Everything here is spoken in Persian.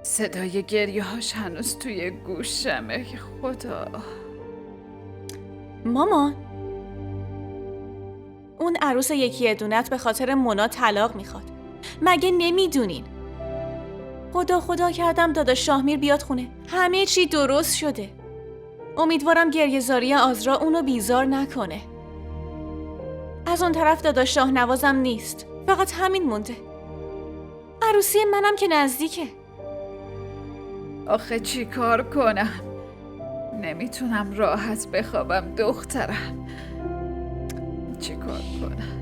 صدای گریه هاش هنوز توی گوشمه. خدا. مامان، اون عروس یکی دونت به خاطر مونا طلاق میخواد. مگه نمیدونین؟ خدا کردم داداش شاهمیر بیاد خونه. همه چی درست شده. امیدوارم گریه‌زاری آزرا اونو بیزار نکنه. از اون طرف داداش شاهنوازم نیست. فقط همین مونده. عروسی منم که نزدیکه. آخه چی کار کنم؟ نمیتونم راحت بخوابم دخترم. چی کار کنم؟